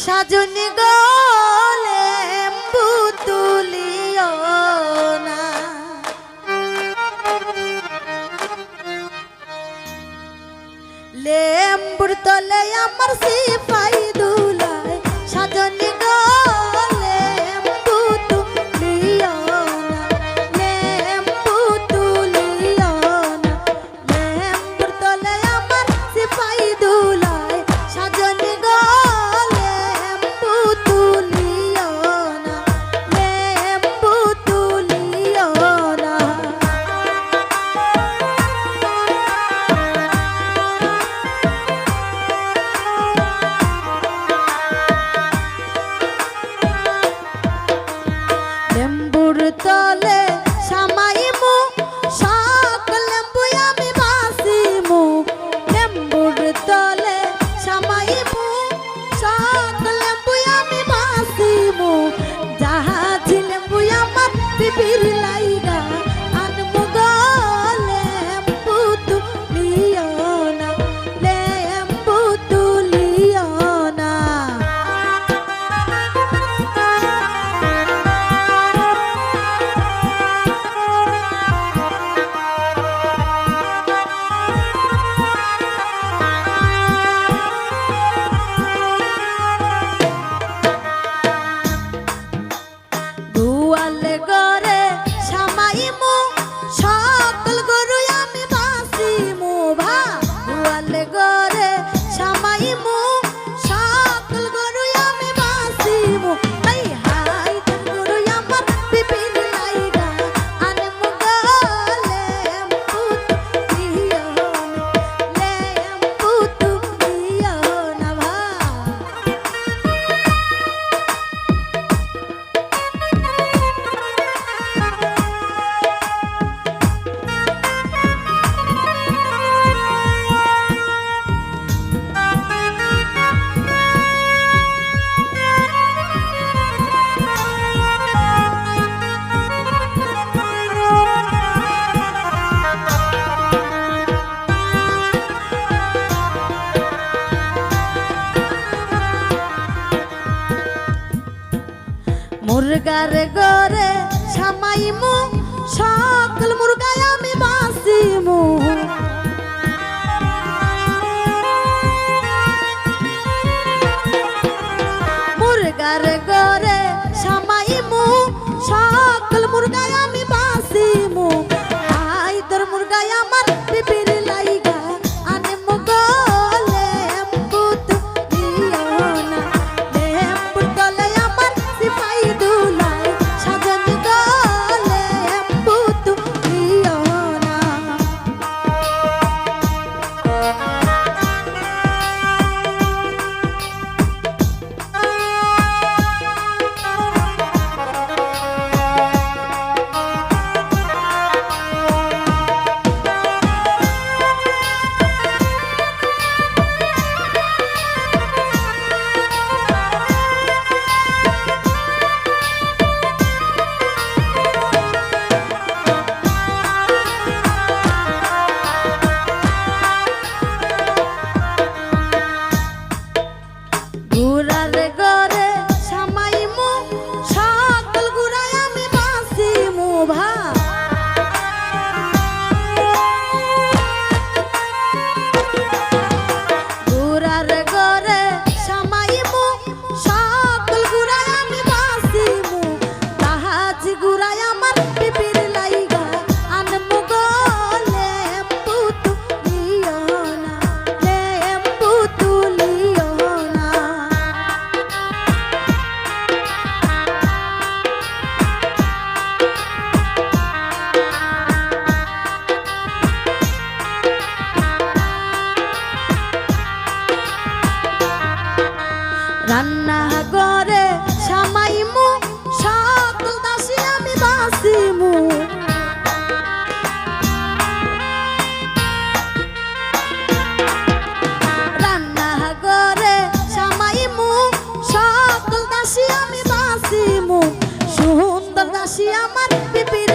সাজনি গলে পুতুলিও না লেম্বুর তলে আমার সিপাই দুলায় সাজনি গলে পুতুলিও না লেম্বু তুলিও না লেম্বুর তলে আমার সিপাই দুলায় সাজনি গলে পুতুলিও না লেম্বু তুলিও না লেম্বুর তলে সামাইমু সকল লেম্বু আমি বাসিমু লেম্বুর তলে সামাইমু সকল লেম্বু আমি বাসিমু জাহাজ লেম্বু আমার পিপির লাইগা আনমু গলে লেম্বু তুলিও না লেম্বু তুলিও না দুয়ালে গরে সামাইমু সকল গরু আমি বাসিমু ভা দুয়ালে গরে সামাইমু সকল গরু আমি বাসিমু হাই হাই তোর গরু আমার পিপির লাইগা আনমু গলে লেম্বু তুলিও না লেম্বু তুলিও না ভা মুরগার গরে সামাইমু সকল মুরগায় আমি বাসিমু মুরগার গরে সামাইমু সকল মুরগায় আমি বাসিমু হাই তোর মুরগায় আমার পিপির লাইগা আনমু গলে লেম্বু তুলিও না লেম্বুর তলে আমার সিপাই দুলায় সাজনি গলে লেম্বু তুলিও না গুড়ার গরে সামাইমু সকল গুড়ায় আমি বাসিমু ভা গুড়ার গরে সামাইমু সকল গুড়ায় আমি বাসিমু জাহাজ গুড়ায় আমার পিপির লাইগা আনমু গলে লেম্বু তুলিও না লেম্বু তুলিও না রান্না করে সামাইমু সকল দাসী আমি বাসিমু রান্না করে সামাইমু সকল দাসী আমি বাসিমু সুন্দর দাসী আমার পিপির